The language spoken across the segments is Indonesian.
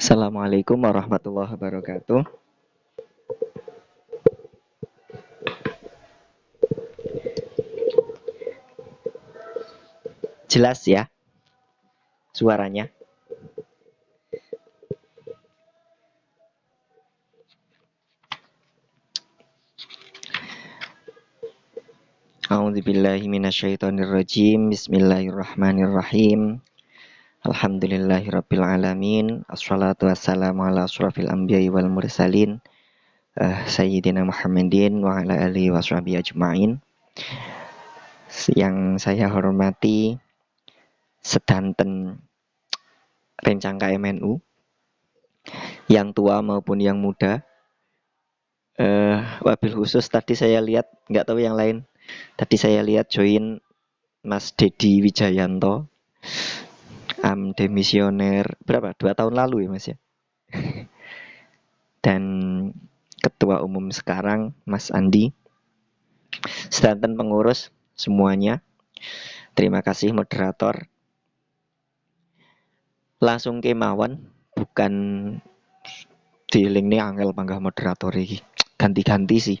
Assalamualaikum warahmatullahi wabarakatuh. Jelas ya suaranya? A'udzubillahi minasyaitonirrajim. Bismillahirrahmanirrahim. Alhamdulillahirabbil alamin. Assalatu wassalamu ala asyrafil anbiya'i wal mursalin. Sayyidina Muhammadin wa ala alihi washabihi ajmain. Yang saya hormati sedanten rencang KMNU, yang tua maupun yang muda. Wabil khusus tadi saya lihat, nggak tahu yang lain. Tadi saya lihat join Mas Dedi Wijayanto, demisioner berapa? 2 tahun lalu ya Mas ya. Dan Ketua Umum sekarang Mas Andi, sedanten pengurus semuanya. Terima kasih moderator. Langsung kemawon, bukan dealing nih angel panggah moderator iki. Ganti-ganti sih.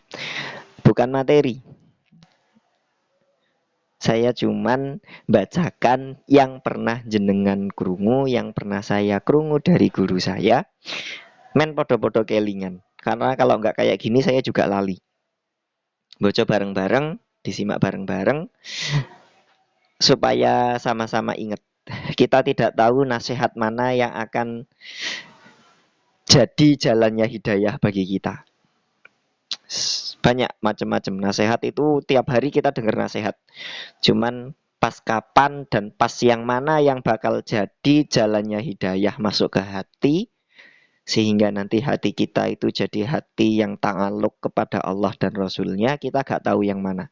Bukan materi. Saya cuman bacakan yang pernah jenengan krungu, yang pernah saya krungu dari guru saya. Men podo-podo kelingan. Karena kalau nggak kayak gini saya juga lali. Baca bareng-bareng, disimak bareng-bareng, supaya sama-sama ingat. Kita tidak tahu nasihat mana yang akan jadi jalannya hidayah bagi kita. Banyak macam-macam nasihat itu, tiap hari kita dengar nasihat. Cuman pas kapan dan pas yang mana yang bakal jadi jalannya hidayah masuk ke hati, sehingga nanti hati kita itu jadi hati yang ta'alluq kepada Allah dan Rasulnya, kita gak tahu yang mana.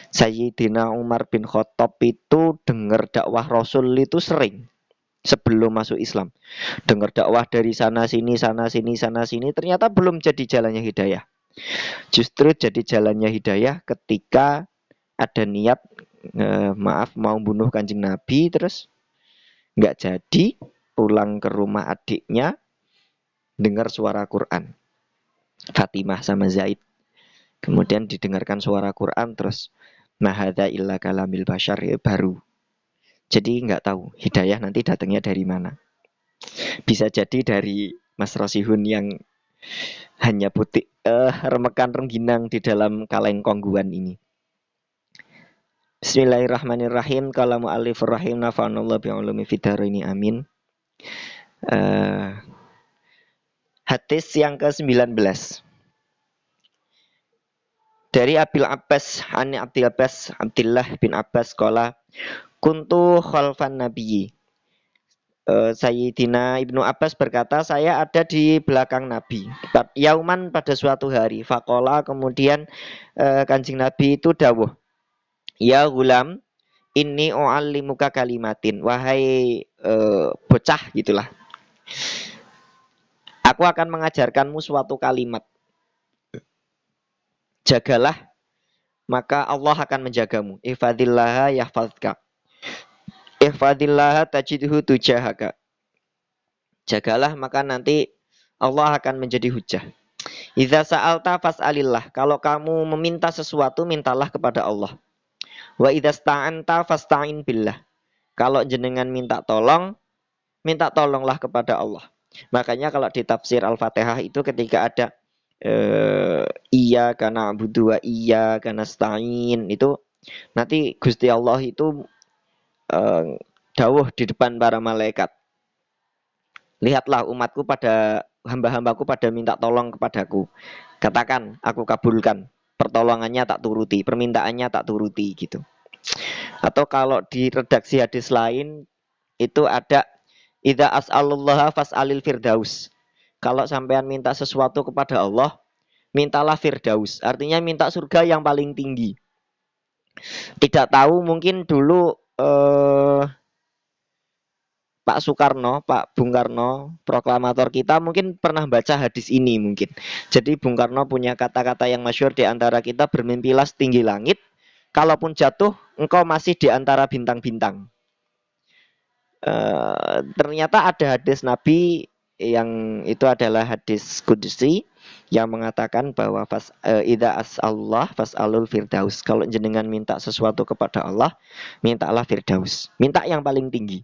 Sayyidina Umar bin Khattab itu dengar dakwah Rasul itu sering sebelum masuk Islam. Dengar dakwah dari sana sini, sana sini, sana sini, ternyata belum jadi jalannya hidayah. Justru jadi jalannya hidayah ketika ada niat mau bunuh Kanjeng Nabi, terus nggak jadi, pulang ke rumah adiknya, dengar suara Quran. Fatimah sama Zaid. Kemudian didengarkan suara Quran, terus mahadza illa kalamil bashar, ya baru. Jadi nggak tahu hidayah nanti datangnya dari mana. Bisa jadi dari Mas Rosihun yang hanya putih remekan rengginang di dalam kaleng kongguan ini. Bismillahirrahmanirrahim. Qala mu'allifur rahim nafa'anallahu bi'ulumi fid-dharaini amin. Hadis yang ke-19 dari Abil Abbas, Ani Abdil Abbas, Abdillah bin Abbas qala kuntu khalfan nabiyyi. Sayyidina Ibnu Abbas berkata, saya ada di belakang Nabi. Yauman, pada suatu hari. Faqala, kemudian Kanjeng Nabi itu dawuh, ya gulam, inni u'allimuka kalimatin. Wahai bocah gitulah. Aku akan mengajarkanmu suatu kalimat. Jagalah, maka Allah akan menjagamu. Ihfadillaha yahfadzka. Ihfadillaha tajidhu tujahaka. Jagalah, maka nanti Allah akan menjadi hujah. Idza sa'alta fas'alillah. Kalau kamu meminta sesuatu, mintalah kepada Allah. Wa idza sta'anta fasta'in billah. Kalau jenengan minta tolong, minta tolonglah kepada Allah. Makanya kalau di tafsir Al-Fatihah itu ketika ada iya karena abudu wa iya karena stain, itu nanti Gusti Allah itu dawuh di depan para malaikat, lihatlah umatku pada hamba-hambaku pada minta tolong kepadaku, katakan aku kabulkan, pertolongannya tak turuti, permintaannya tak turuti gitu. Atau kalau di redaksi hadis lain itu ada idza as'alullaha fas'alil firdaus. Kalau sampean minta sesuatu kepada Allah, mintalah firdaus. Artinya minta surga yang paling tinggi. Tidak tahu, mungkin dulu Pak Soekarno, Pak Bung Karno, proklamator kita mungkin pernah baca hadis ini mungkin. Jadi Bung Karno punya kata-kata yang masyhur di antara kita, bermimpilah setinggi langit, kalaupun jatuh engkau masih di antara bintang-bintang. Ternyata ada hadis Nabi yang itu adalah hadis qudsi yang mengatakan bahwa idza as'allah fas'alul firdaus. Kalau jenengan minta sesuatu kepada Allah, mintalah firdaus. Minta yang paling tinggi.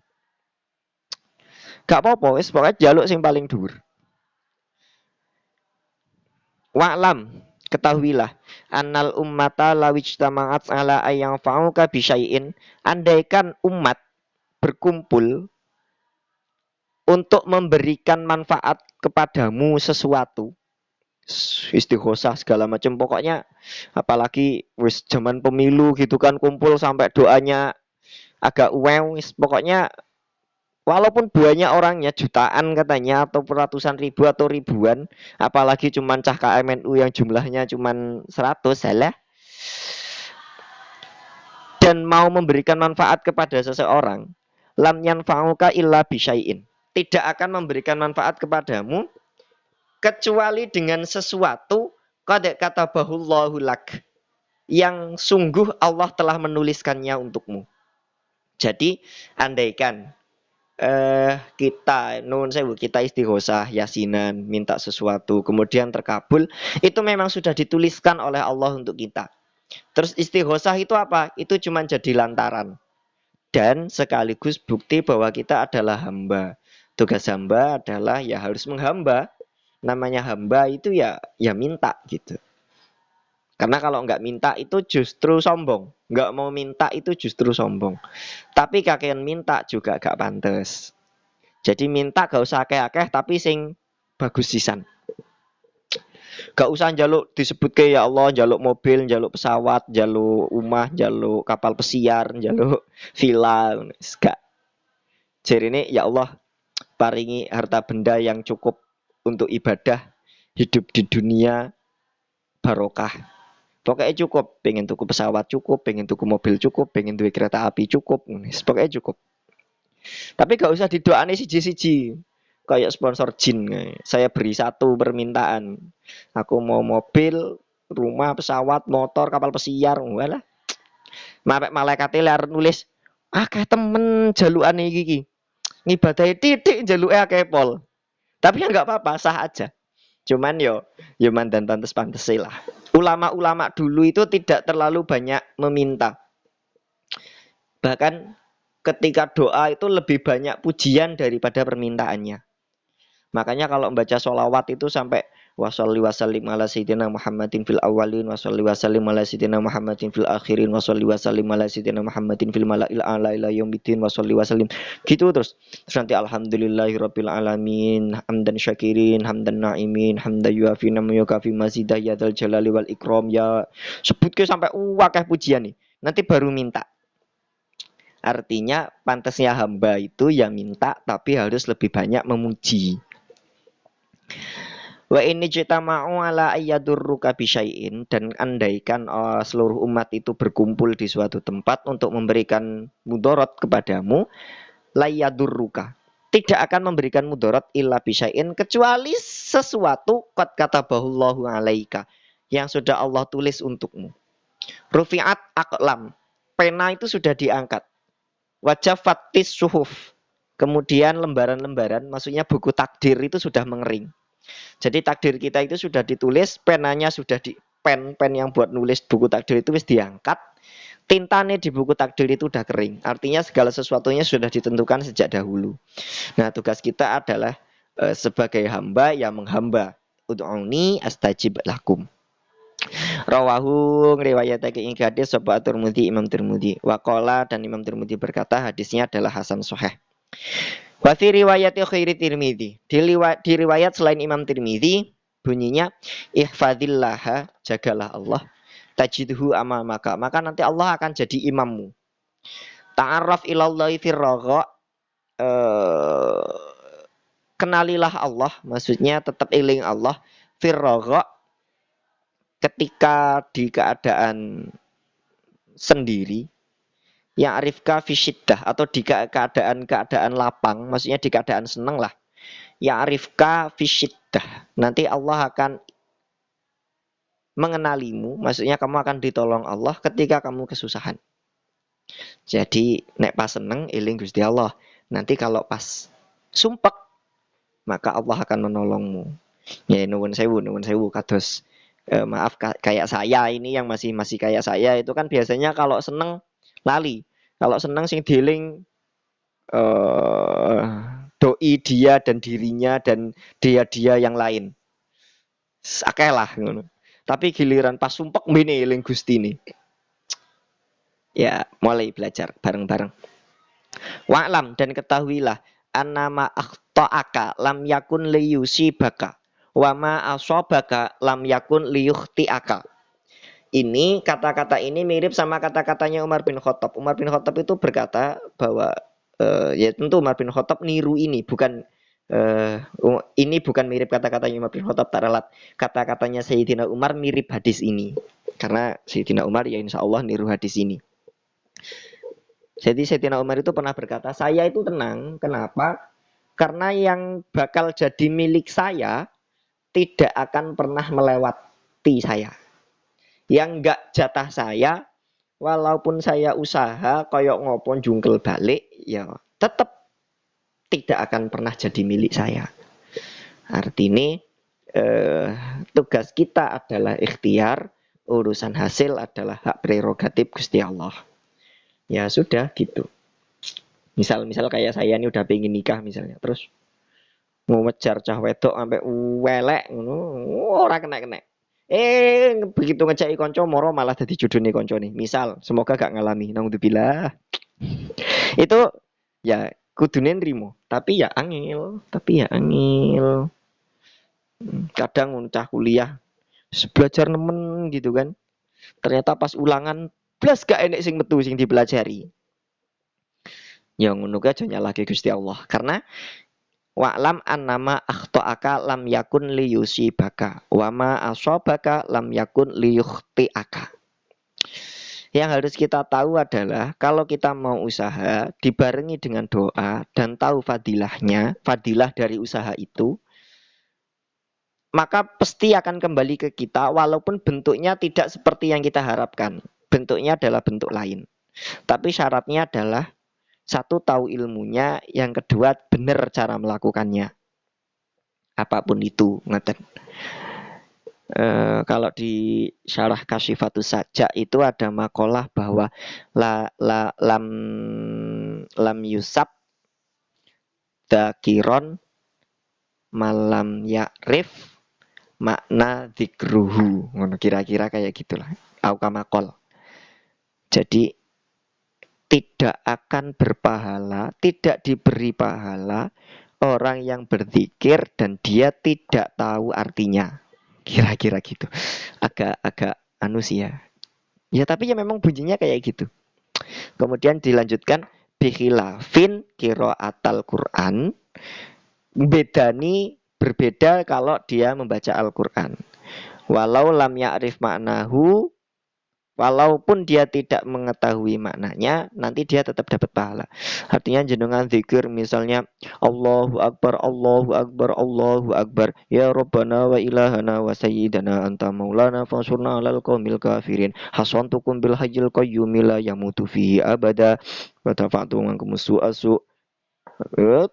Gak apa-apa, wis pokoknya jaluk sing paling dhuwur. Wa'lam, ketahuilah annal ummata lawijtama'at ala ayyang fa'uka bisyai'in, andaikan umat berkumpul untuk memberikan manfaat kepadamu sesuatu, istighosah segala macam, pokoknya apalagi wis zaman pemilu gitu kan, kumpul sampai doanya agak pokoknya walaupun banyak orangnya jutaan katanya atau ratusan ribu atau ribuan, apalagi cuman cah KMNU yang jumlahnya cuman 100 salah, dan mau memberikan manfaat kepada seseorang, lam yanfa'uka illa bisyai'in, tidak akan memberikan manfaat kepadamu kecuali dengan sesuatu qad katabahullahu lak, yang sungguh Allah telah menuliskannya untukmu. Jadi andaikan kita nun sewu, kita istighosah yasinan minta sesuatu kemudian terkabul, itu memang sudah dituliskan oleh Allah untuk kita. Terus istighosah itu apa? Itu cuma jadi lantaran dan sekaligus bukti bahwa kita adalah hamba. Tugas hamba adalah ya harus menghamba. Namanya hamba itu ya minta gitu. Karena kalau nggak minta itu justru sombong. Nggak mau minta itu justru sombong. Tapi kakean minta juga gak pantes. Jadi minta gak usah akeh-akeh tapi sing bagus sisan. Gak usah njaluk disebut ke ya Allah, njaluk mobil, njaluk pesawat, njaluk rumah, njaluk kapal pesiar, njaluk villa. Gak. Jadi ini ya Allah paringi harta benda yang cukup untuk ibadah, hidup di dunia barokah. Pokoknya cukup, pengen tuku pesawat cukup, pengen tuku mobil cukup, pengen duwe kereta api cukup, pokoknya cukup. Tapi gak usah didoani siji-siji. Kayak sponsor jin. Saya beri satu permintaan. Aku mau mobil, rumah, pesawat, motor, kapal pesiar. Walah. Malaikate lar nulis, akeh temen jalukane iki. Ngibadahi titik jaluke akeh pol. Tapi ya nggak apa-apa, sah aja. Cuman yo mandan pantes-pantes lah. Ulama-ulama dulu itu tidak terlalu banyak meminta. Bahkan ketika doa itu lebih banyak pujian daripada permintaannya. Makanya kalau membaca sholawat itu sampai wasalli wasallim ala sayyidina Muhammadin fil awalin wasalli wasallim ala sayyidina Muhammadin fil akhirin wasalli wasallim ala sayyidina Muhammadin fil mala'il a'la ila yaumiddin wasalli wasallim gitu terus nanti alhamdulillahirabbil alamin hamdan syakirin hamdan naimin hamdan yuafi namu yukafi mazidah ya dzal jalali wal ikram, ya sebut ke sampai akeh pujian nih nanti baru minta. Artinya pantasnya hamba itu ya minta tapi harus lebih banyak memuji. Wa ini jitama'u ala ayyadurruka bisyai'in, dan andaikan seluruh umat itu berkumpul di suatu tempat untuk memberikan mudarat kepadamu, layyadurruka, tidak akan memberikan mudarat illa bisyai'in, kecuali sesuatu qad katabahullahu alaika, yang sudah Allah tulis untukmu. Rufi'at aqlam, pena itu sudah diangkat. Wajafatis suhuf, kemudian lembaran-lembaran, maksudnya buku takdir itu sudah mengering. Jadi takdir kita itu sudah ditulis, penanya sudah pen yang buat nulis buku takdir itu wis diangkat, tintanya di buku takdir itu udah kering. Artinya segala sesuatunya sudah ditentukan sejak dahulu. Nah, tugas kita adalah sebagai hamba yang menghamba. Ud'uni astajib lakum. Rawahu ngriwayatake ing hadis sapa Tirmidzi, Imam Tirmidzi. Waqala, dan Imam Tirmidzi berkata hadisnya adalah hasan sahih. Wa fi riwayati khairi Tirmidzi, di riwayat selain Imam Tirmidzi bunyinya ihfadillah, jagalah Allah, tajidhu amamaka, maka nanti Allah akan jadi imammu. Ta'arraf ilallahi firragha, kenalilah Allah, maksudnya tetap eling Allah firragha, ketika di keadaan sendiri, yang arifka fisyiddah, atau di keadaan lapang, maksudnya di keadaan senang lah. Yang arifka fisyiddah, nanti Allah akan mengenalimu, maksudnya kamu akan ditolong Allah ketika kamu kesusahan. Jadi nek pas seneng eling Gusti Allah, nanti kalau pas sumpek maka Allah akan menolongmu. Ya nuwun sewu kados maaf kayak saya ini yang masih masih kayak saya itu kan biasanya kalau seneng lali. Kalau seneng sing dealing eh doi dia dan dirinya dan dia yang lain. Akeh lah ngono. Tapi giliran pas sumpek mene eling Gusti ini. Ya, mulai belajar bareng-bareng. Wa'lam dan ketahuilah annama akhta'aka lam yakun liyusibaka wa ma asabaka lam yakun liyukhti'aka. Ini kata-kata ini mirip sama kata-katanya Umar bin Khattab. Umar bin Khattab itu berkata bahwa ya tentu Umar bin Khattab niru ini bukan ini bukan mirip kata-katanya Umar bin Khattab taralat. Kata-katanya Sayyidina Umar mirip hadis ini. Karena Sayyidina Umar ya insya Allah niru hadis ini. Jadi Sayyidina Umar itu pernah berkata, saya itu tenang. Kenapa? Karena yang bakal jadi milik saya tidak akan pernah melewati saya. Yang enggak jatah saya, walaupun saya usaha koyok ngopon jungkel balik, ya tetap tidak akan pernah jadi milik saya. Artinya tugas kita adalah ikhtiar, urusan hasil adalah hak prerogatif Gusti Allah. Ya sudah gitu. Misal kayak saya ini udah pengen nikah misalnya, terus mau ngejar cah wedok sampai welek ora kena. Begitu ngeceki konco moro malah dadi judune konco nih. Misal, semoga gak ngalami. Naudzubillah. Itu ya kudune nrimo, tapi ya angel. Kadang cah kuliah belajar nemen gitu kan. Ternyata pas ulangan blas gak enek sing metu sing dipelajari. Ya ngono aja nyalahke Gusti Allah. Karena wa'lam annama akhta'aka lam yakun liyusibaka wa ma asabaka lam yakun liyukhti'aka. Yang harus kita tahu adalah kalau kita mau usaha dibarengi dengan doa dan tahu fadilahnya, fadilah dari usaha itu, maka pasti akan kembali ke kita walaupun bentuknya tidak seperti yang kita harapkan. Bentuknya adalah bentuk lain. Tapi syaratnya adalah satu tahu ilmunya, yang kedua benar cara melakukannya. Apapun itu, ngeten. Kalau di syarah Kasyifatus Sajak itu ada makalah bahwa lam yusab dakiron malam ya'rif makna dzikruhu. Ngono kira-kira kayak gitulah. Aukamakol. Jadi tidak akan berpahala, tidak diberi pahala orang yang berzikir dan dia tidak tahu artinya. Kira-kira gitu. Agak anu sih ya. Ya tapi ya memang bunyinya kayak gitu. Kemudian dilanjutkan bikhilafin qiraatal Quran. Berbeda kalau dia membaca Al-Quran. Walau lam ya'rif maknahu, walaupun dia tidak mengetahui maknanya, nanti dia tetap dapat pahala. Artinya jenengan zikir misalnya Allahu Akbar, Allahu Akbar, Allahu Akbar, ya Rabbana wa ilahana wa sayyidana anta maulana fansurna alal qaumil kafirin. Hasantukum bil hayyil qayyum la yamutu fihi abada wa tafa'tu ankum su'asu.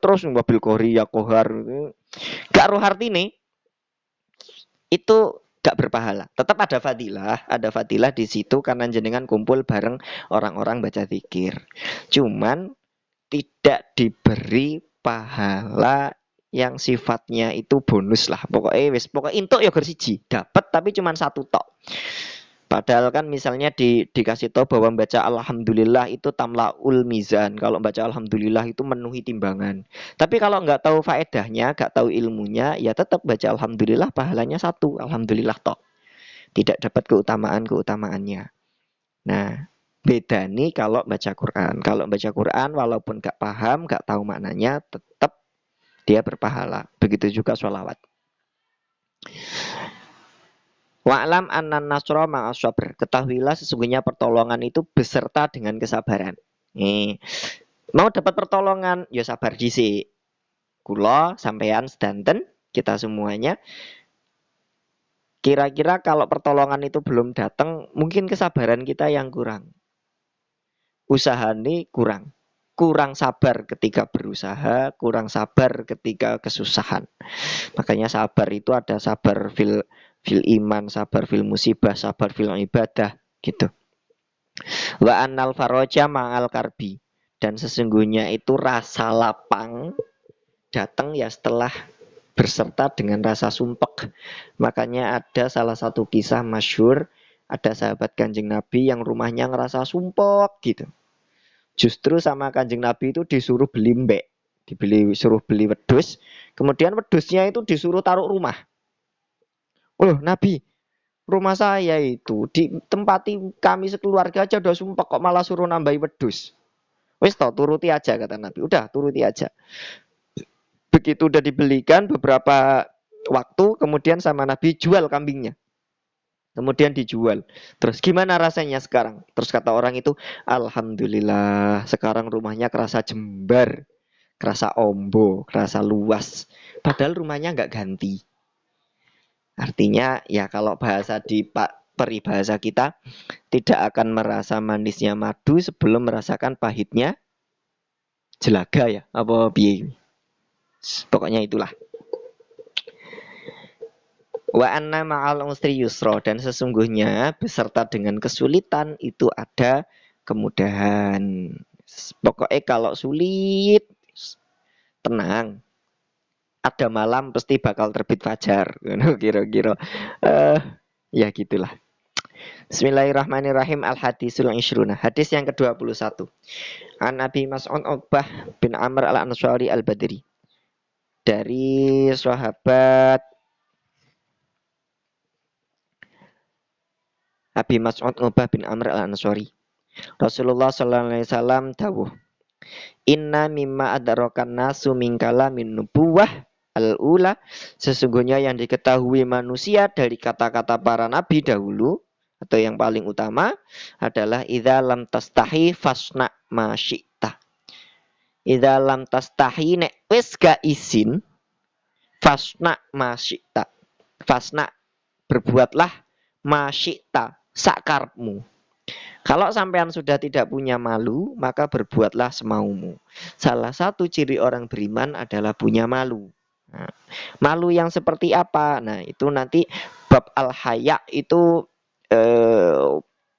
Terus mobil kori ya kohar. Gak roh artine itu gak berpahala. Tetap ada fadilah di situ karena jenengan kumpul bareng orang-orang baca zikir. Cuman tidak diberi pahala yang sifatnya itu bonus lah. Pokoknya intok ya siji, dapat tapi cuman satu tok. Padahal kan misalnya dikasih tahu bahwa membaca alhamdulillah itu tamlaul mizan. Kalau baca alhamdulillah itu menuhi timbangan. Tapi kalau nggak tahu faedahnya, nggak tahu ilmunya, ya tetap baca alhamdulillah pahalanya satu. Alhamdulillah tok. Tidak dapat keutamaannya. Nah, beda nih kalau baca Quran. Kalau baca Quran walaupun nggak paham, nggak tahu maknanya, tetap dia berpahala. Begitu juga sholawat. Wa'lam annan nasra ma'as sabr. Ketahuilah sesungguhnya pertolongan itu beserta dengan kesabaran. Nih, mau dapat pertolongan, ya sabar dhisik. Kula sampean sedanten kita semuanya. Kira-kira kalau pertolongan itu belum datang, mungkin kesabaran kita yang kurang. Usaha ini kurang. kurang sabar ketika berusaha, kurang sabar ketika kesusahan. Makanya sabar itu ada sabar fil iman, sabar fil musibah, sabar fil ibadah gitu. Wa annal faroja ma'al karbi, dan sesungguhnya itu rasa lapang datang ya setelah berserta dengan rasa sumpek. Makanya ada salah satu kisah masyhur, ada sahabat Kanjeng Nabi yang rumahnya ngerasa sumpek gitu. Justru sama Kanjeng Nabi itu disuruh beli mbek, suruh beli wedus, kemudian wedusnya itu disuruh taruh rumah. Oh Nabi, rumah saya itu ditempati kami sekeluarga aja udah sumpah kok malah suruh nambahi wedus. Wis toh turuti aja kata Nabi. Udah turuti aja. Begitu udah dibelikan beberapa waktu kemudian sama Nabi jual kambingnya. Kemudian dijual. Terus gimana rasanya sekarang? Terus kata orang itu, alhamdulillah sekarang rumahnya kerasa jembar, kerasa ombo, kerasa luas. Padahal rumahnya nggak ganti. Artinya ya kalau bahasa di peribahasa kita, tidak akan merasa manisnya madu sebelum merasakan pahitnya jelaga ya. Apa piye? Pokoknya itulah. Wa anna ma'al usri yusra, dan sesungguhnya beserta dengan kesulitan itu ada kemudahan. Pokoknya kalau sulit tenang. Ada malam pasti bakal terbit fajar. Kira-kira. Ya gitulah. Bismillahirrahmanirrahim. Al-hadisul ishruna. Hadis yang ke-21. An Abi Mas'ud Uqbah bin Amr al-Ansari al-Badri. Dari sahabat Abi Mas'ud Uqbah bin Amr al-Ansari. Rasulullah sallallahu alaihi wasallam dawuh, "Inna mimma adrakan nasu min kalamin nubuwah al-ula." Sesungguhnya yang diketahui manusia dari kata-kata para nabi dahulu atau yang paling utama adalah idza lam tastahi fasna ma syi'ta. Idza lam tastahi nek wis gak izin fasna ma syi'ta. Fasna berbuatlah ma syi'ta sakarepmu. Kalau sampean sudah tidak punya malu, maka berbuatlah semaumu. Salah satu ciri orang beriman adalah punya malu. Nah, malu yang seperti apa? Nah, itu nanti bab al-haya itu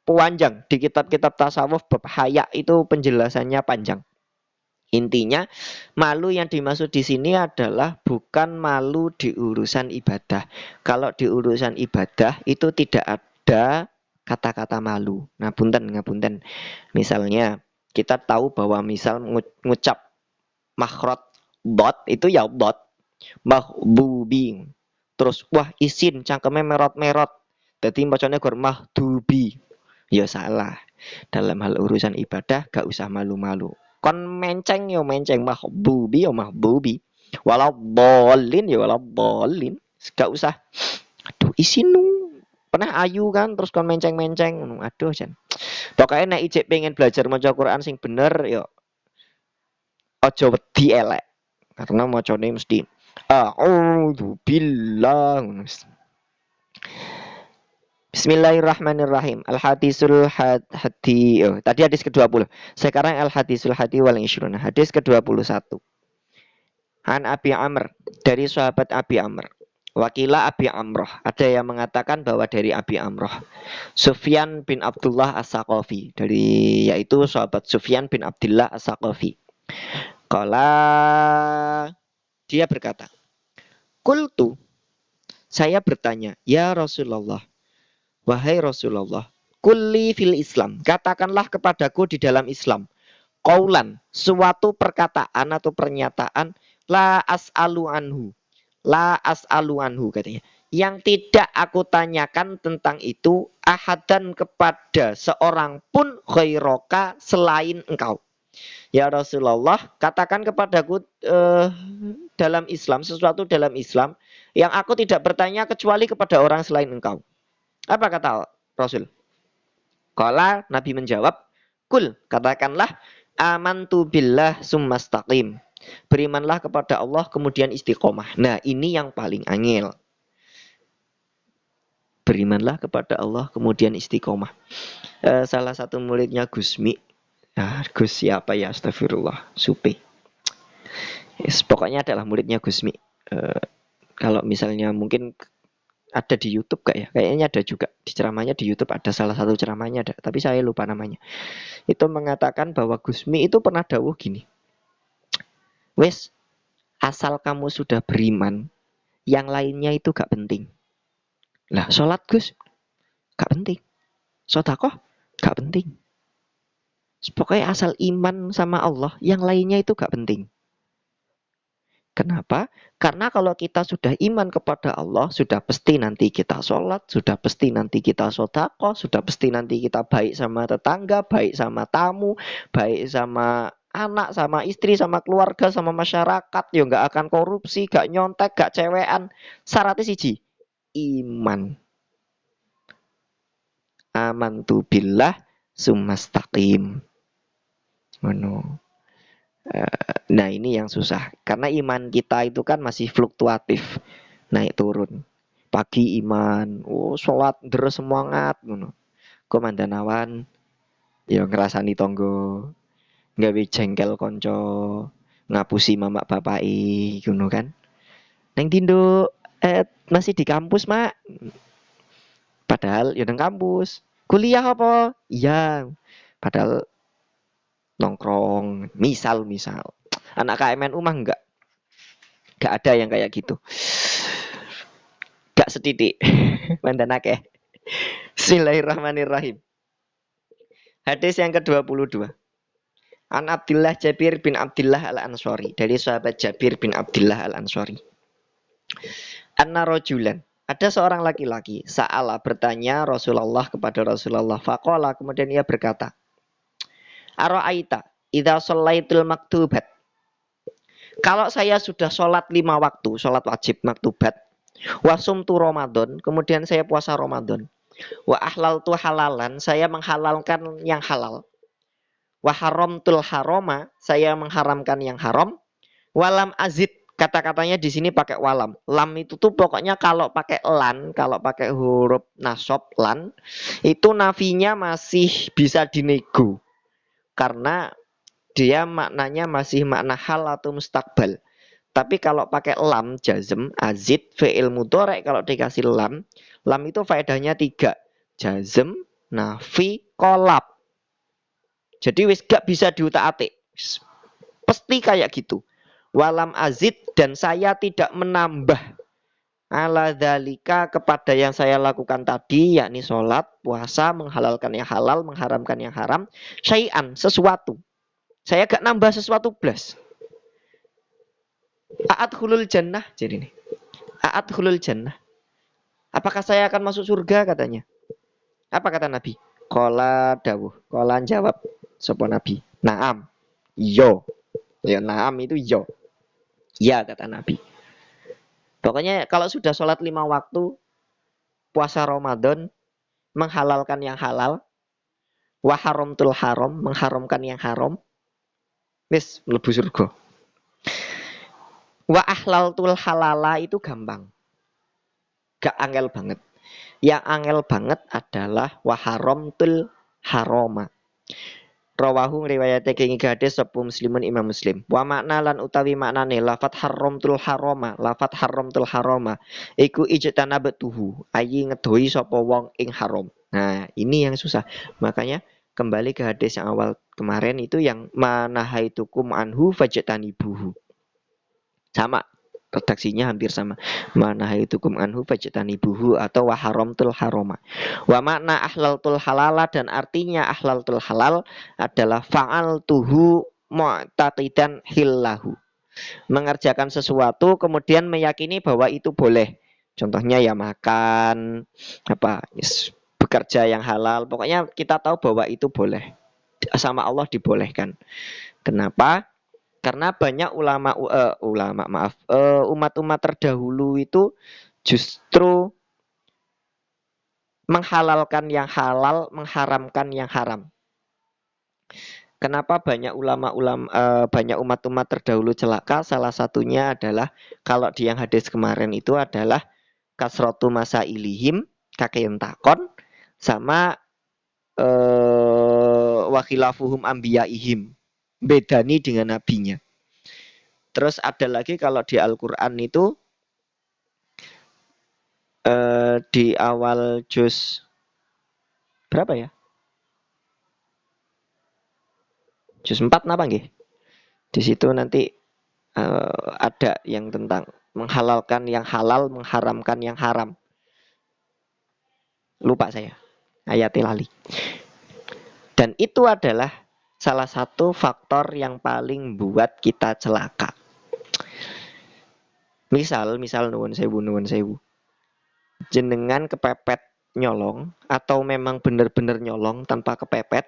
panjang. Di kitab-kitab tasawuf bab haya itu penjelasannya panjang. Intinya, malu yang dimaksud di sini adalah bukan malu di urusan ibadah. Kalau di urusan ibadah itu tidak ada kata-kata malu. Ngapunten. Misalnya, kita tahu bahwa misal ngucap makhraj dot itu ya dot, mahbubi. Terus wah isin cangkeme merot-merot. Jadi bacanya gor mahdubi. Ya salah. Dalam hal urusan ibadah gak usah malu-malu. Kon menceng yo menceng, mahbubi yo mahbubi. Walau bolin yo walau bolin. Gak usah. Aduh isinu. Pernah ayu kan terus kon menceng-menceng. Aduh jan. Pokoknya nek ijek pengen belajar maca Quran sing bener yo aja wedi elek. Karena macane mesti a'udzu billah. Bismillahirrahmanirrahim. Al-hadisul hadi. Oh, tadi hadis ke-20. Sekarang al-hadisul hadi wal ishrun. Hadis ke-21. An Abi Amr, dari sahabat Abi Amr. Wakila Abi Amroh. Ada yang mengatakan bahwa dari Abi Amroh. Sufyan bin Abdullah As-Saqafi. Yaitu sahabat Sufyan bin Abdullah As-Saqafi. Kala dia berkata, "Qultu, saya bertanya, ya Rasulullah, wahai Rasulullah, kulli fil Islam, katakanlah kepadaku di dalam Islam, qaulan, suatu perkataan atau pernyataan, la as'alu anhu katanya, yang tidak aku tanyakan tentang itu ahadan kepada seorang pun ghairaka selain engkau. Ya Rasulullah, katakan kepadaku dalam Islam, sesuatu dalam Islam yang aku tidak bertanya kecuali kepada orang selain engkau." Apa kata Rasul? Qala, Nabi menjawab, "Kul, katakanlah, amantu billah summastaqim." Berimanlah kepada Allah kemudian istiqomah. Nah, ini yang paling angel. Berimanlah kepada Allah kemudian istiqomah. Salah satu muridnya Gusmi, Nah, Gus siapa ya? Astagfirullah. Supi. Yes, pokoknya adalah muridnya Gusmi. Kalau misalnya mungkin ada di YouTube gak ya? Kayaknya ada juga di ceramahnya di YouTube ada salah satu ceramahnya ada, tapi saya lupa namanya. Itu mengatakan bahwa Gusmi itu pernah dawuh gini. Wes, asal kamu sudah beriman, yang lainnya itu gak penting. Lah, sholat Gus, gak penting. Sodakoh, gak penting. Pokoknya asal iman sama Allah, yang lainnya itu gak penting. Kenapa? Karena kalau kita sudah iman kepada Allah, sudah pasti nanti kita sholat, sudah pasti nanti kita sodako, sudah pasti nanti kita baik sama tetangga, baik sama tamu, baik sama anak, sama istri, sama keluarga, sama masyarakat. Ya nggak akan korupsi, gak nyontek, gak cewean. Syaratnya siji, iman. Amantu billah sumastaqim. Nah ini yang susah karena iman kita itu kan masih fluktuatif, naik turun. Pagi iman, sholat terus semangat ngono. Komandanawan ya ngerasani tonggo, gawe jengkel konco, ngapusi mamak bapai ngono kan. Neng Tindo masih di kampus, Mak. Padahal ya nang kampus. Kuliah apa? Iya. Padahal nongkrong, misal. Anak KMNU mah enggak ada yang kayak gitu. Gak setitik. Mandan akeh. Bismillahirrahmanirrahim. Hadis yang ke-22. An Abdillah Jabir bin Abdillah Al-Ansori. Dari sahabat Jabir bin Abdillah Al-Ansori. Anna rojulan. Ada seorang laki-laki. Sa'ala bertanya Rasulullah kepada Rasulullah. Faqala kemudian ia berkata. Ara'aita idza shallaitul maktubat. Kalau saya sudah sholat 5 waktu, sholat wajib maktubat. Wasumtu Ramadan, kemudian saya puasa Ramadan. Wa ahlaltu halalan, saya menghalalkan yang halal. Wa haramtul haroma, saya mengharamkan yang haram. Walam azid, kata-katanya di sini pakai walam. Lam itu tuh pokoknya kalau pakai lan, kalau pakai huruf nasab lan, itu nafinya masih bisa dinego. Karena dia maknanya masih makna hal atau mustakbal. Tapi kalau pakai lam jazm, azid, fi'il mudhari kalau dikasih lam itu faedahnya 3. Jazm, nafi, kolab. Jadi wis gak bisa diutak-atik. Pasti kayak gitu. Walam azid dan saya tidak menambah ala dzalika kepada yang saya lakukan tadi, yakni sholat, puasa, menghalalkan yang halal, mengharamkan yang haram, syai'an, sesuatu. Saya gak nambah sesuatu blas. A'at khulul jannah jadi nih. A'at khulul jannah. Apakah saya akan masuk surga katanya? Apa kata Nabi? Qala dawuh. Qala jawab sapa Nabi. Naam. Yo. Ya naam itu yo. Ya kata Nabi. Pokoknya kalau sudah sholat 5 waktu, puasa Ramadan, menghalalkan yang halal, wa haramtul haram, mengharamkan yang haram, wis mlebu surga. Wa ahlaltul halala itu gampang. Gak angel banget. Yang angel banget adalah wa haramtul haroma. Rawahu riwayate ing hadis sapa Muslimun Imam Muslim. Wa makna lan utawi maknane lafat haramtul haroma, lafat haramtul haroma iku ijtanabtuhu, ayi ngedoi sapa wong ing haram. Nah, ini yang susah. Makanya kembali ke hadis yang awal kemarin itu yang manahaitukum anhu fajtanibuhu. Sama, redaksinya hampir sama. Manahaitukum anhu fajtanibuhu atau wa haramtul haroma. Wa makna ahlaltul halala dan artinya ahlaltul halal adalah fa'altuhu mu'taqidan hillahu. Mengerjakan sesuatu kemudian meyakini bahwa itu boleh. Contohnya ya makan apa bekerja yang halal. Pokoknya kita tahu bahwa itu boleh. Sama Allah dibolehkan. Kenapa? Karena banyak umat-umat terdahulu itu justru menghalalkan yang halal, mengharamkan yang haram. Kenapa banyak banyak umat-umat terdahulu celaka? Salah satunya adalah kalau di yang hadis kemarin itu adalah kasratu masailihim, kakek takon, sama wa khilafuhum anbiyaihim. Bedani dengan nabinya. Terus ada lagi kalau di Al-Qur'an itu di awal juz berapa ya? Juz 4 napa nggih? Di situ nanti ada yang tentang menghalalkan yang halal, mengharamkan yang haram. Lupa saya. Ayatnya lali. Dan itu adalah salah satu faktor yang paling buat kita celaka. Misal nuwun sewu. Jenengan kepepet nyolong atau memang benar-benar nyolong tanpa kepepet,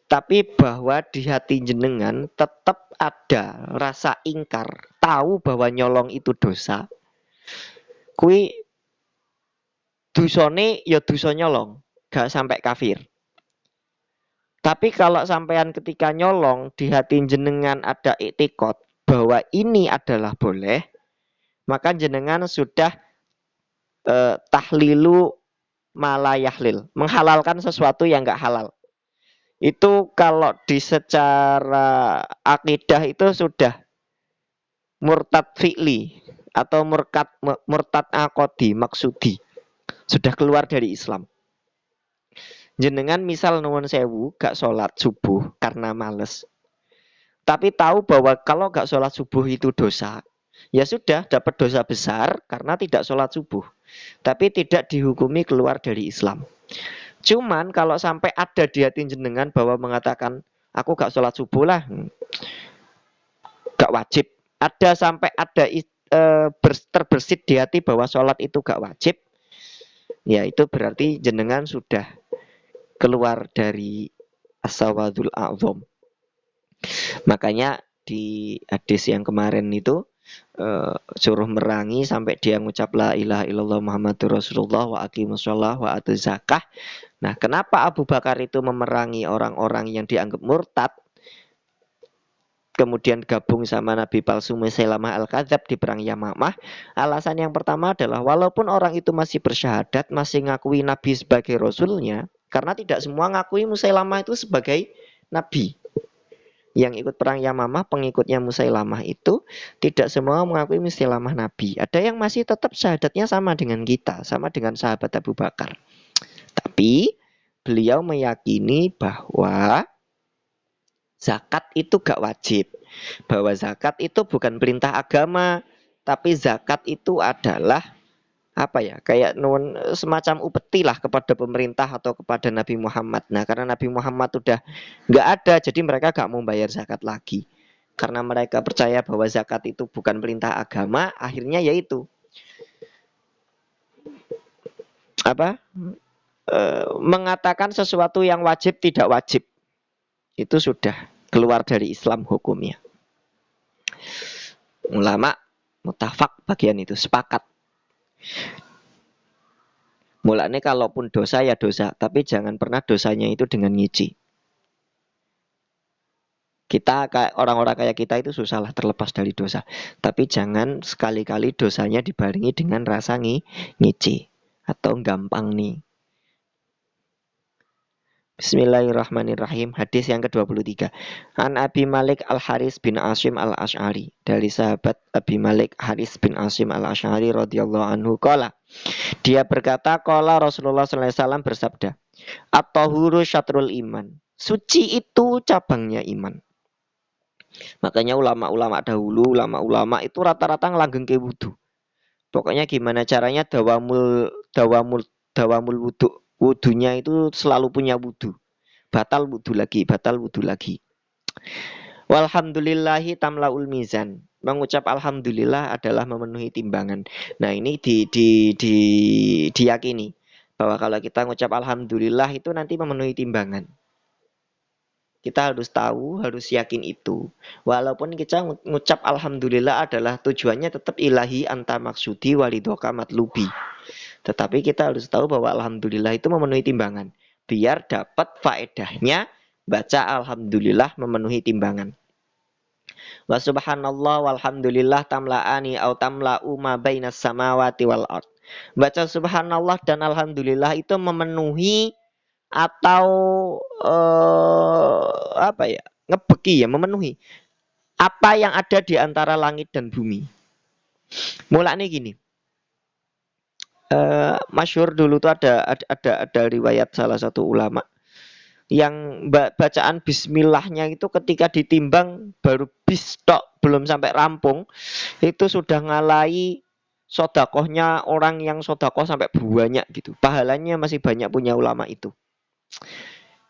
tapi bahwa di hati jenengan tetap ada rasa ingkar, tahu bahwa nyolong itu dosa. Kui dosane ya dosa nyolong, gak sampai kafir. Tapi kalau sampean ketika nyolong di hati jenengan ada iktikad bahwa ini adalah boleh, maka jenengan sudah tahlilu malayahlil, menghalalkan sesuatu yang enggak halal. Itu kalau di secara akidah itu sudah murtad fi'li atau murtad aqodi maksudi, sudah keluar dari Islam. Jenengan misal nuwun sewu gak sholat subuh karena males, tapi tahu bahwa kalau gak sholat subuh itu dosa, ya sudah dapat dosa besar karena tidak sholat subuh, tapi tidak dihukumi keluar dari Islam. Cuman kalau sampai ada di hati jenengan bahwa mengatakan aku gak sholat subuh lah, gak wajib. Ada sampai ada terbersit di hati bahwa sholat itu gak wajib, ya itu berarti jenengan sudah keluar dari as-sawadul a'zam. Makanya di hadis yang kemarin itu suruh merangi sampai dia ngucap la ilaha illallah Muhammadur Rasulullah wa aqimus shalah wa atuz zakah. Nah, kenapa Abu Bakar itu memerangi orang-orang yang dianggap murtad, kemudian gabung sama Nabi palsu Musailamah al-Kadzab di perang Yamamah? Alasan yang pertama adalah walaupun orang itu masih bersyahadat, masih ngakui Nabi sebagai Rasulnya, karena tidak semua ngakui Musailamah itu sebagai Nabi. Yang ikut perang Yamamah, pengikutnya Musailamah itu tidak semua mengakui Musailamah Nabi. Ada yang masih tetap syahadatnya sama dengan kita, sama dengan sahabat Abu Bakar. Tapi beliau meyakini bahwa zakat itu gak wajib, bahwa zakat itu bukan perintah agama, tapi zakat itu adalah apa ya, kayak semacam upeti lah kepada pemerintah atau kepada Nabi Muhammad. Nah, karena Nabi Muhammad udah nggak ada, jadi mereka gak mau bayar zakat lagi. Karena mereka percaya bahwa zakat itu bukan perintah agama, akhirnya yaitu apa? Mengatakan sesuatu yang wajib tidak wajib. Itu sudah keluar dari Islam hukumnya. Ulama mutafak bagian itu, sepakat. Mulanya kalaupun dosa ya dosa, tapi jangan pernah dosanya itu dengan ngici. Kita kayak orang-orang kayak kita itu susahlah terlepas dari dosa, tapi jangan sekali-kali dosanya dibarengi dengan rasa ngici atau gampang nih. Bismillahirrahmanirrahim. Hadis yang ke-23. An Abi Malik Al-Haris bin Asim Al-Asy'ari. Dari sahabat Abi Malik Haris bin Asim Al-Asy'ari radhiyallahu anhu qala. Dia berkata, qala Rasulullah sallallahu alaihi wasallam bersabda, at-tahuru syatrul iman. Suci itu cabangnya iman. Makanya ulama-ulama dahulu, ulama-ulama itu rata-rata ngelanggengke wudu. Pokoknya gimana caranya dawamul wudu. Wudunya itu selalu punya wudu. Batal wudu lagi. Walhamdulillahi tamlaul mizan. Mengucap alhamdulillah adalah memenuhi timbangan. Nah, ini diyakini bahwa kalau kita mengucap alhamdulillah itu nanti memenuhi timbangan. Kita harus tahu, harus yakin itu. Walaupun kita mengucap alhamdulillah adalah tujuannya tetap ilahi anta maksudi walidoka matlubi. Tetapi kita harus tahu bahwa alhamdulillah itu memenuhi timbangan. Biar dapat faedahnya baca alhamdulillah memenuhi timbangan. Wa subhanallah walhamdulillah tamla'ani au tamla'u ma bainas samawati wal ard. Baca subhanallah dan alhamdulillah itu memenuhi atau apa ya, ngebeki ya, memenuhi apa yang ada di antara langit dan bumi. Mulanya gini, masyhur dulu tuh ada riwayat salah satu ulama yang bacaan bismillahnya itu ketika ditimbang baru bis tok belum sampai rampung itu sudah ngalahi sodakohnya orang yang sodakoh sampai banyak gitu, pahalanya masih banyak punya ulama itu.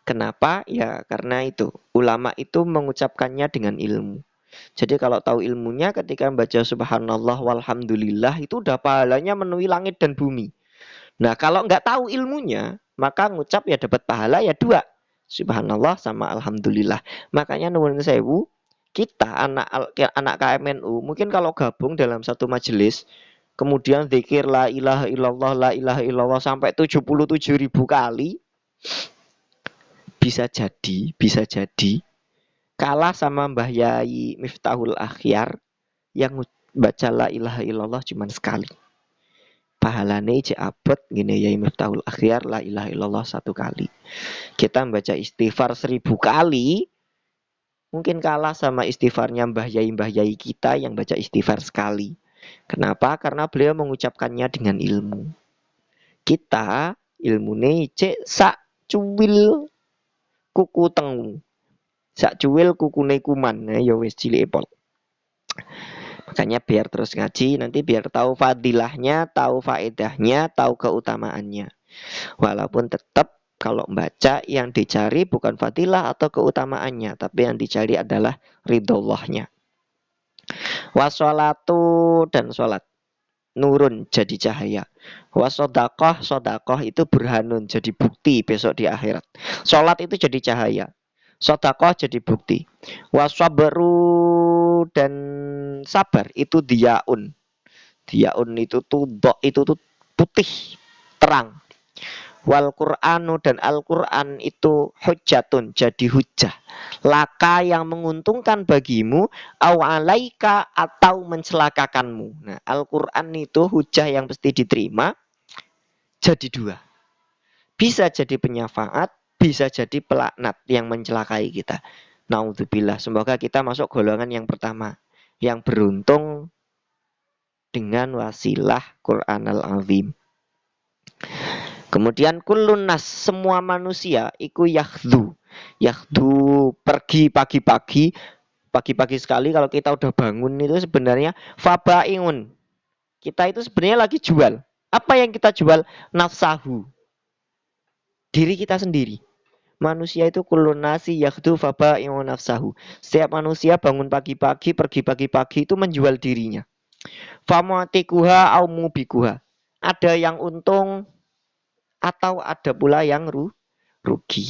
Kenapa? Ya karena itu ulama itu mengucapkannya dengan ilmu. Jadi kalau tahu ilmunya ketika membaca subhanallah walhamdulillah itu udah pahalanya memenuhi langit dan bumi. Nah kalau nggak tahu ilmunya maka ngucap ya dapat pahala ya dua. Subhanallah sama alhamdulillah. Makanya nuwun sewu kita anak KMNU mungkin kalau gabung dalam satu majelis kemudian zikir la ilaha illallah sampai 77.000 kali bisa jadi kalah sama Mbah Yai Miftahul Akhyar yang baca la ilaha illallah cuma sekali. Pahalane cek abot gini Yai Miftahul Akhyar la ilaha illallah satu kali. Kita membaca istighfar 1000 kali mungkin kalah sama istighfarnya Mbah Yai kita yang baca istighfar sekali. Kenapa? Karena beliau mengucapkannya dengan ilmu. Kita ilmune cek sak cuwil kuku tengu. Sak cuwil kukune kuman. Nah, ya wis cilik pol. Makanya biar terus ngaji nanti biar tahu fadilahnya, tahu faedahnya, tahu keutamaannya. Walaupun tetap kalau membaca yang dicari bukan fadilah atau keutamaannya, tapi yang dicari adalah ridhollahnya. Wassolatu dan sholat nurun jadi cahaya. Wasodakoh sodakoh itu burhanun jadi bukti besok di akhirat. Sholat itu jadi cahaya. Sodakoh jadi bukti. Wasabru dan sabar itu diaun. Diaun itu tuh dok itu tuh putih terang. Wal Qur'anu dan Al-Qur'an itu hujjatun jadi hujjah. Laka yang menguntungkan bagimu au alaika atau mencelakakanmu. Nah, Al-Qur'an itu hujjah yang mesti diterima jadi dua. Bisa jadi penyafaat, bisa jadi pelaknat yang mencelakai kita. Naudzubillah, semoga kita masuk golongan yang pertama yang beruntung dengan wasilah Quran al-Azim. Kemudian kullun nas semua manusia iku yakhdu. Yakhdu pergi pagi-pagi. Pagi-pagi sekali kalau kita udah bangun itu sebenarnya fabaiun. Kita itu sebenarnya lagi jual. Apa yang kita jual? Nafsahu. Diri kita sendiri. Manusia itu kullun nasi yakhdu fabaiun nafsahu. Setiap manusia bangun pagi-pagi, pergi pagi-pagi itu menjual dirinya. Famuatikuha au mubikuha. Ada yang untung atau ada pula yang rugi.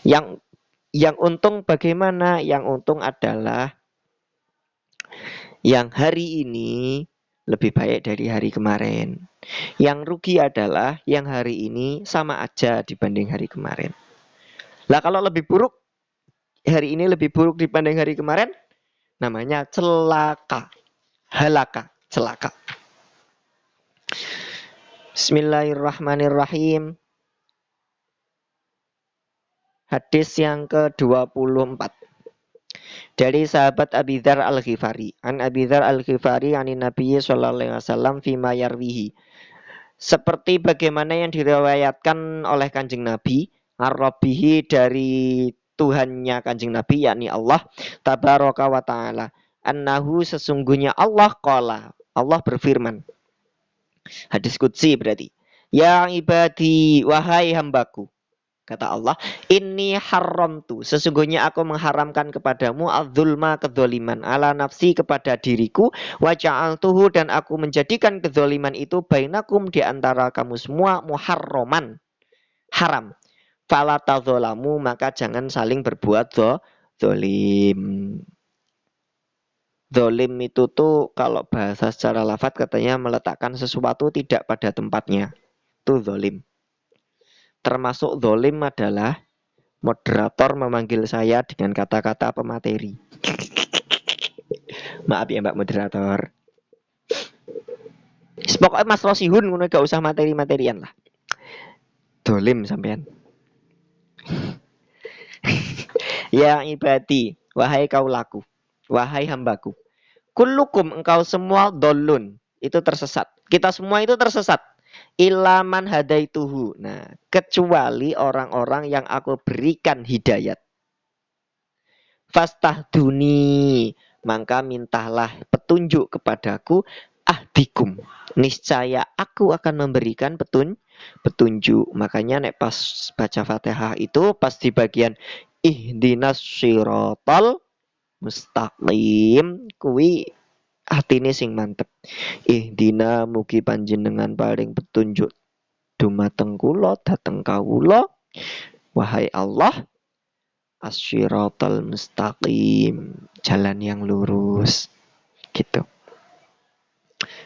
Yang untung bagaimana? Yang untung adalah yang hari ini lebih baik dari hari kemarin. Yang rugi adalah yang hari ini sama aja dibanding hari kemarin. Lah kalau lebih buruk, hari ini lebih buruk dibanding hari kemarin, namanya celaka. Halaka, celaka. Bismillahirrahmanirrahim. Hadis yang ke-24 dari sahabat Abi Dzar Al-Ghifari. An Abi Dzar Al-Ghifari anin Nabi sallallahu alaihi wasallam fima yarwihi. Seperti bagaimana yang diriwayatkan oleh Kanjeng Nabi, ar-Rabbihi dari Tuhannya Kanjeng Nabi yakni Allah tabaraka wa taala. Annahu sesungguhnya Allah qala. Allah berfirman. Hadis qudsi berarti. Ya ibadi wahai hambaku. Kata Allah, ini haramtu. Sesungguhnya aku mengharamkan kepadamu al-zulma kedzoliman ala nafsi kepada diriku wa ja'altuhu dan aku menjadikan kedzoliman itu bainakum di antara kamu semua muharraman. Haram. Fala tadzalamu maka jangan saling berbuat zolim. Zolim itu tuh kalau bahasa secara lafaz katanya meletakkan sesuatu tidak pada tempatnya. Itu zolim. Termasuk zolim adalah moderator memanggil saya dengan kata-kata pemateri. Maaf ya Mbak moderator. Pokoknya Mas Rosihun gak usah materi-materian lah. Dolim sampean. Ya ibadi, wahai kaulaku, wahai hambaku. Kullukum engkau semua dolun. Itu tersesat. Kita semua itu tersesat. Ilaman hadaituhu. Nah, kecuali orang-orang yang aku berikan hidayat. Fastahduni. Maka mintalah petunjuk kepadaku ahdikum. Niscaya aku akan memberikan petunjuk. Makanya nek pas baca Fatihah itu pas di bagian ihdinas syiratal mustaqim kuwi atine sing mantep. Ihdina mugi panjenengan paring petunjuk dumateng kula dhateng kawula wahai Allah asyiratal mustaqim, jalan yang lurus gitu.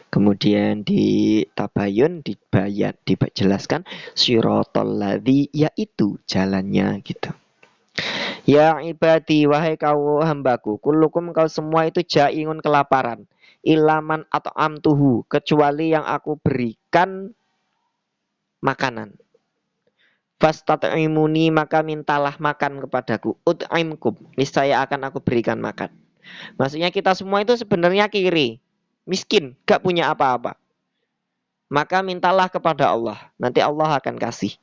Kemudian di tabayun dijelaskan syiratal ladzi, yaitu jalannya gitu. Ya ibadi, wahai kau hambaku, kullukum kau semua itu ja'ingun kelaparan. Ilaman atau amtuhu, kecuali yang aku berikan makanan. Fastat'imuni, maka mintalah makan kepadaku. Ut'imkum, niscaya akan aku berikan makan. Maksudnya kita semua itu sebenarnya kiri, miskin, gak punya apa-apa. Maka mintalah kepada Allah, nanti Allah akan kasih.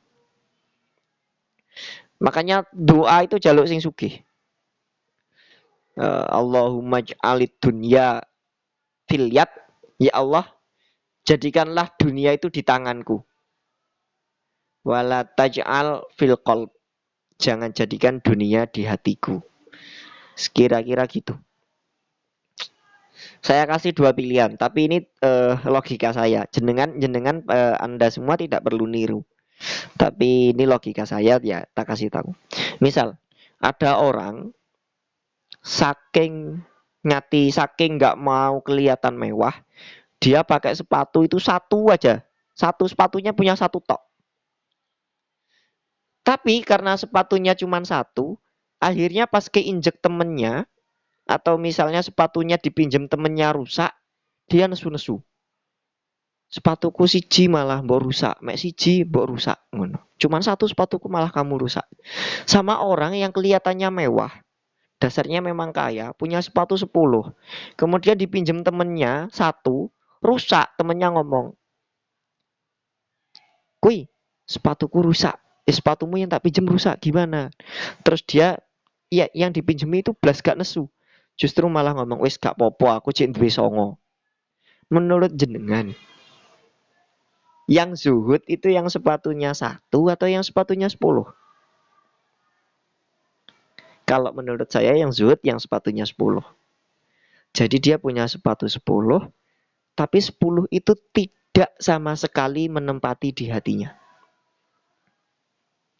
Makanya doa itu jaluk sing sugih. Allahumma ja'alid dunya fil yad, ya Allah, jadikanlah dunia itu di tanganku. Wala taj'al fil qalb, jangan jadikan dunia di hatiku. Kira-kira gitu. Saya kasih dua pilihan, tapi ini logika saya. Jenengan Anda semua tidak perlu niru. Tapi ini logika saya ya, tak kasih tahu. Misal ada orang saking nggak mau kelihatan mewah, dia pakai sepatu itu satu aja. Satu sepatunya punya satu tok. Tapi karena sepatunya cuma satu, akhirnya pas keinjek temennya, atau misalnya sepatunya dipinjam temennya rusak, dia nesu-nesu. Sepatuku siji malah mbok rusak, mek siji mbok rusak ngono. Cuman satu sepatuku malah kamu rusak. Sama orang yang kelihatannya mewah, dasarnya memang kaya, punya sepatu 10. Kemudian dipinjam temennya satu, rusak, temennya ngomong, "Kui, sepatuku rusak. Sepatumu yang tak pinjam rusak gimana?" Terus dia, ya yang dipinjemi itu blas gak nesu. Justru malah ngomong, "Wis gak popo, aku cek duwe songo." Menurut jenengan, yang zuhud itu yang sepatunya satu atau yang sepatunya 10? Kalau menurut saya yang zuhud yang sepatunya 10. Jadi dia punya sepatu 10, tapi 10 itu tidak sama sekali menempati di hatinya.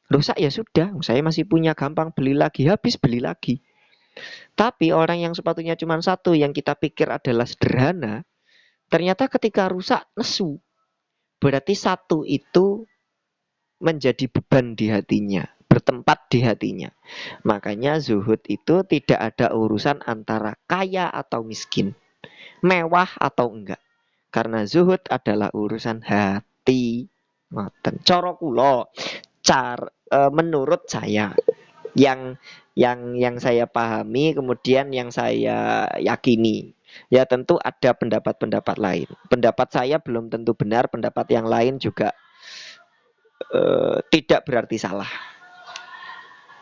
Rusak ya sudah, saya masih punya, gampang beli lagi, habis beli lagi. Tapi orang yang sepatunya cuma satu, yang kita pikir adalah sederhana, ternyata ketika rusak nesu. Berarti satu itu menjadi beban di hatinya, bertempat di hatinya. Makanya zuhud itu tidak ada urusan antara kaya atau miskin, mewah atau enggak. Karena zuhud adalah urusan hati. Cara kula, menurut saya yang saya pahami, kemudian yang saya yakini. Ya tentu ada pendapat-pendapat lain. Pendapat saya belum tentu benar, pendapat yang lain juga tidak berarti salah.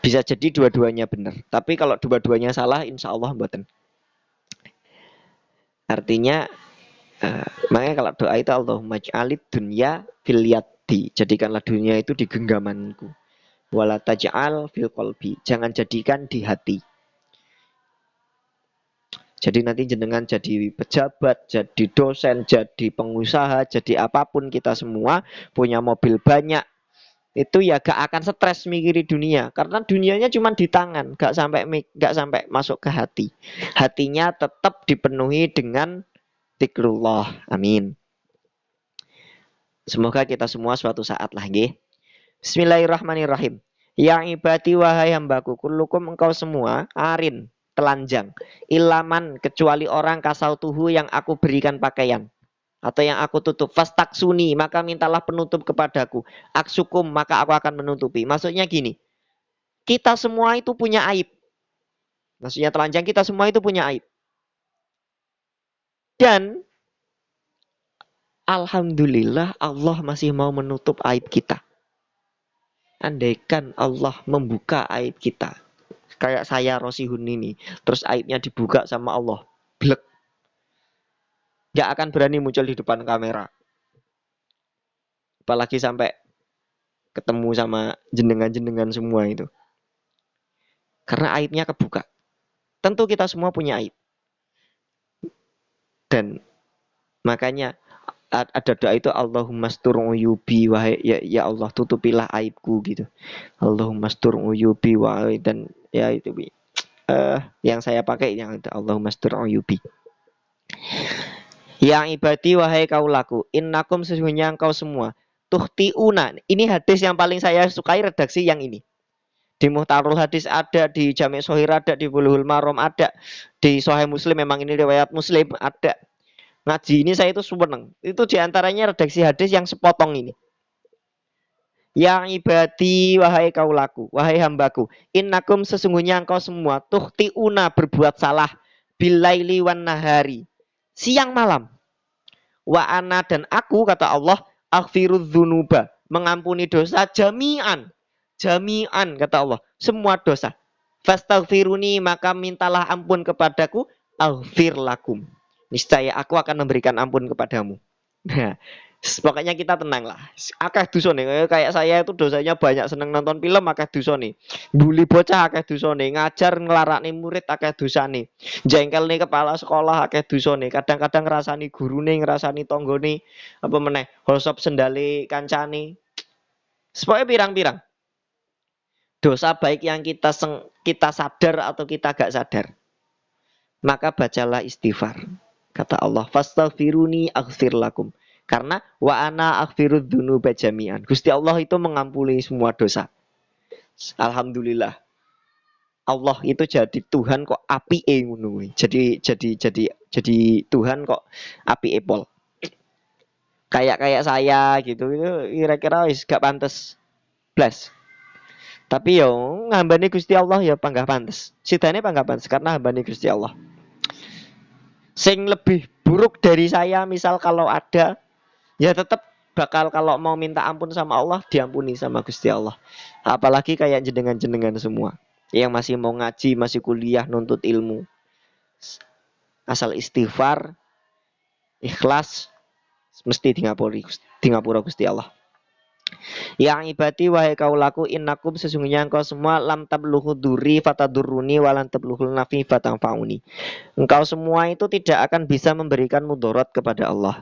Bisa jadi dua-duanya benar. Tapi kalau dua-duanya salah, insya Allah mboten. Artinya, makanya kalau doa itu Allahumma ja'alid dunya fil yadi, jadikanlah dunia itu di genggamanku. Wala taj'al fil qalbi, jangan jadikan di hati. Jadi nanti jenengan jadi pejabat, jadi dosen, jadi pengusaha, jadi apapun, kita semua punya mobil banyak, itu ya gak akan stres mikiri dunia, karena dunianya cuma di tangan, gak sampai masuk ke hati. Hatinya tetap dipenuhi dengan zikrullah. Amin. Semoga kita semua suatu saat lah nggih. Bismillahirrahmanirrahim. Ya ibadi, wahai hambaku, kullukum engkau semua arin, telanjang, ilaman, kecuali orang kasautuhu yang aku berikan pakaian. atau yang aku tutup, fastaksuni, maka mintalah penutup kepadaku, aksukum, maka aku akan menutupi. Maksudnya gini, kita semua itu punya aib. Maksudnya telanjang, kita semua itu punya aib. Dan alhamdulillah Allah masih mau menutup aib kita. Andaikan Allah membuka aib kita, kayak saya Rosihun ini, terus aibnya dibuka sama Allah, blek, nggak akan berani muncul di depan kamera, apalagi sampai ketemu sama jenengan-jenengan semua itu, karena aibnya kebuka. Tentu kita semua punya aib, dan makanya ada doa itu, Allahumma stur uyubi, wahai ya Allah tutupilah aibku gitu. Allahumma stur uyubi, wahai, dan ya itu yang saya pakai yang itu, Allahumma stur uyubi. Yang ibadi, wahai kaulaku, innakum, sesungguhnya engkau semua, tuhtiuna. Ini hadis yang paling saya sukai redaksi yang ini. Di Muhtarul Hadis ada, di Jami' Shohir ada, di Bulughul Maram ada, di Sahih Muslim, memang ini riwayat Muslim, ada. Ngaji ini saya itu seneng. Itu diantaranya redaksi hadis yang sepotong ini. Yang ibadi, wahai kaulaku, wahai hambaku, innakum, sesungguhnya engkau semua, tuhtiuna, berbuat salah, bilaili wan nahari, siang malam. Wa ana, dan aku, kata Allah, aghfirudz dzunuba, mengampuni dosa jami'an. Jami'an, kata Allah, semua dosa. Fastaghfiruni, maka mintalah ampun kepadaku, aghfir lakum, niscaya aku akan memberikan ampun kepadamu. Nah, pokoknya kita tenang lah. Akeh dosane, kayak saya itu dosanya banyak, seneng nonton film akeh dosane. Bully bocah akeh dosane, ngajar nglarakne murid akeh dosane. Jengkelne kepala sekolah akeh dosane. Kadang-kadang ngrasani gurune, ngrasani tanggane, apa meneh, hosop sendale kancane. Pokoknya pirang-pirang dosa, baik yang kita sadar atau kita gak sadar. Maka bacalah istighfar. Kata Allah, fastaghfiruni aghfir lakum. Karena wa ana aghfirudz dzunuba jami'an. Gusti Allah itu mengampuni semua dosa. Alhamdulillah. Allah itu jadi Tuhan kok apike ngono. Jadi Tuhan kok apike pol. Kayak saya gitu itu kira-kira wis gak pantes blas. Tapi yo ngambani Gusti Allah ya panggah pantes. Sidane panggah pantes karena hambane Gusti Allah. Sing lebih buruk dari saya, misal kalau ada, ya tetap bakal kalau mau minta ampun sama Allah, diampuni sama Gusti Allah. Apalagi kayak jenengan-jenengan semua yang masih mau ngaji, masih kuliah, nuntut ilmu, asal istighfar, ikhlas, mesti dingapura Gusti Allah. Yang ibadi, wahai kaulaku, innakum, sesungguhnya engkau semua, lam tabluhu duri fatadurruni walan tabluhul nafi fatanfauni. Engkau semua itu tidak akan bisa memberikan mudarat kepada Allah.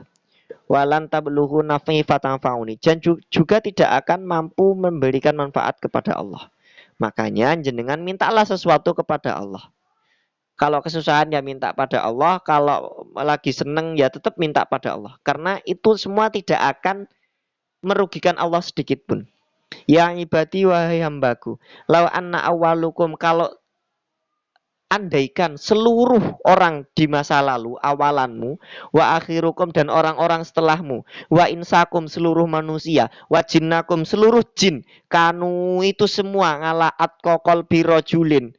Walan tabluhu nafi fatanfauni, dan juga tidak akan mampu memberikan manfaat kepada Allah. Makanya jenengan mintalah sesuatu kepada Allah. Kalau kesusahan ya minta pada Allah, kalau lagi seneng ya tetap minta pada Allah. Karena itu semua tidak akan merugikan Allah sedikit pun. Yang ibadi, wahai hambaku, lau anna awalukum, kalau andaikan seluruh orang di masa lalu, awalanmu, wa akhirukum, dan orang-orang setelahmu, wa insakum, seluruh manusia, wa jinnakum, seluruh jin, kanu, itu semua, ngala atqaqal birojulin,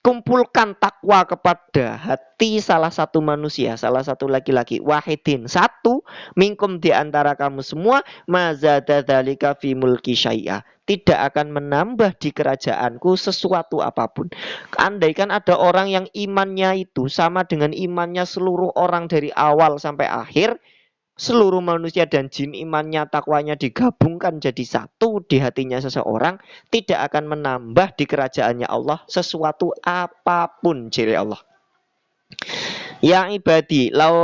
kumpulkan takwa kepada hati salah satu manusia, salah satu laki-laki, wahidin, satu, minkum, di antara kamu semua, mazada dzalika fi mulki syai'a, tidak akan menambah di kerajaanku sesuatu apapun. Andaikan ada orang yang imannya itu sama dengan imannya seluruh orang dari awal sampai akhir, seluruh manusia dan jin imannya, takwanya digabungkan jadi satu di hatinya seseorang, tidak akan menambah di kerajaannya Allah sesuatu apapun, jere Allah. Yang ibadi, lau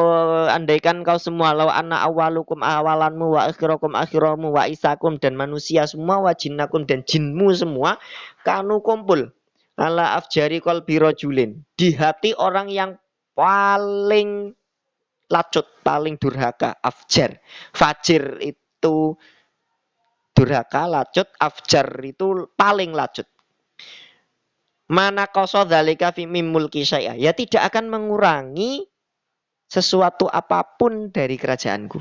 andaikan kau semua, lau anna awalukum, awalanmu, wa akhirakum, akhiramu, wa isakum, dan manusia semua, wa jinnakum, dan jinmu semua, kanu kumpul ala afjari qalbi rajulin, di hati orang yang paling lacut, paling durhaka, afjar. Fajir itu durhaka, lacut, afjar itu paling lacut. Mana koso dzalika fi mulki syai'a, ya tidak akan mengurangi sesuatu apapun dari kerajaanku.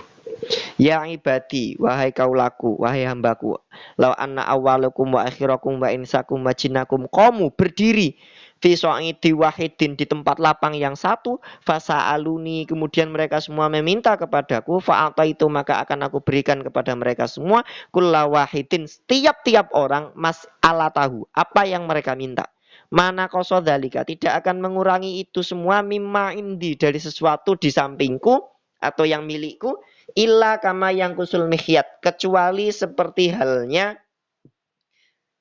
Ya ibadi, wahai kaulaku, wahai hambaku, lau anna awalukum wa akhirakum wa insakum wa jinnakum qamu berdiri fi so'idi wahidin di tempat lapang yang satu, fasa'aluni, kemudian mereka semua meminta kepadaku, fa'ataitu, maka akan aku berikan kepada mereka semua, kulla wahidin, tiap-tiap orang mas'alatahu, apa yang mereka minta. Mana qasadzalika, tidak akan mengurangi itu semua, mimma indi, dari sesuatu di sampingku atau yang milikku, illa kama yang kusul mihyat, kecuali seperti halnya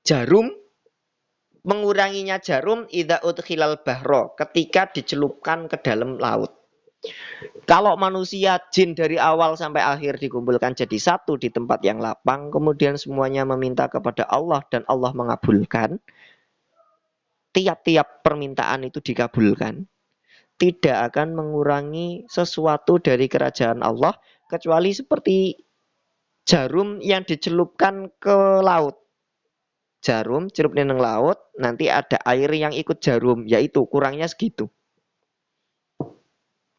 jarum, menguranginya jarum idza udkhilal bahro, ketika dicelupkan ke dalam laut. Kalau manusia jin dari awal sampai akhir dikumpulkan jadi satu di tempat yang lapang, kemudian semuanya meminta kepada Allah dan Allah mengabulkan, tiap-tiap permintaan itu dikabulkan, tidak akan mengurangi sesuatu dari kerajaan Allah, kecuali seperti jarum yang dicelupkan ke laut. Jarum celup neng laut, nanti ada air yang ikut jarum, yaitu kurangnya segitu.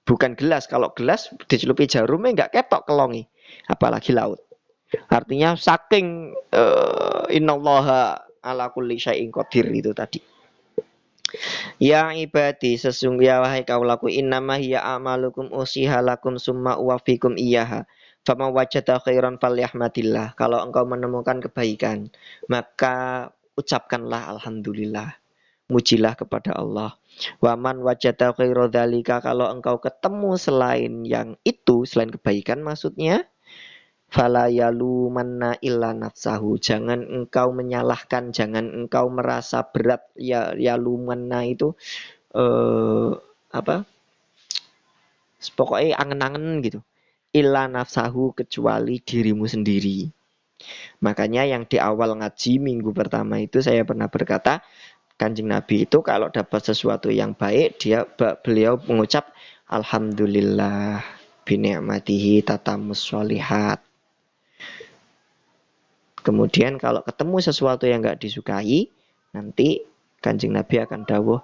Bukan gelas, kalau gelas dicelupi jarumnya nggak ketok kelongi, apalagi laut. Artinya saking innallaha ala kulli syai'in qadir itu tadi. Ya ibadi, sesungguhnya wahai kaulaku, innama hiya amalukum usiha lakum summa uwafikum iyaha. Fama wajada khairan falyahmadillah. Kalau engkau menemukan kebaikan, maka ucapkanlah alhamdulillah. Mujilah kepada Allah. Waman wajada khairu dzalika, kalau engkau ketemu selain yang itu, selain kebaikan maksudnya, fala yalumanna illa nafsahu, jangan engkau menyalahkan, jangan engkau merasa berat. Ya yalumanna itu apa? Pokoknya angen-angen gitu. Illa nafsahu, kecuali dirimu sendiri. Makanya yang di awal ngaji minggu pertama itu saya pernah berkata, Kanjeng Nabi itu kalau dapat sesuatu yang baik, beliau mengucap alhamdulillah bini'matihi tatamus sholihat. Kemudian kalau ketemu sesuatu yang enggak disukai, nanti Kanjeng Nabi akan dawuh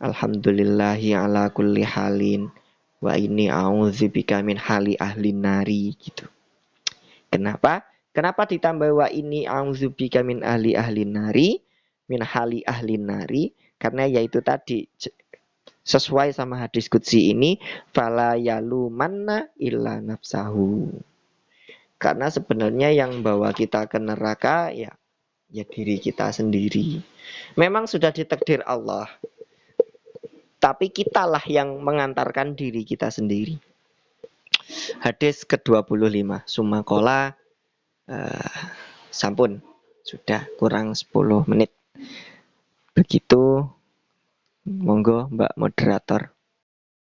alhamdulillahi ala kulli halin wa inni a'udzubika min hali ahli nari gitu. Kenapa? Kenapa ditambah wa inni a'udzubika min ahli nari, min hali ahli nari? Karena yaitu tadi sesuai sama hadis qudsi ini, fala yalumanna illa nafsahu. Karena sebenarnya yang bawa kita ke neraka ya diri kita sendiri. Memang sudah ditakdir Allah, tapi kitalah yang mengantarkan diri kita sendiri. Hadis ke-25, Sumakola sampun, sudah kurang 10 menit. Begitu, monggo Mbak Moderator.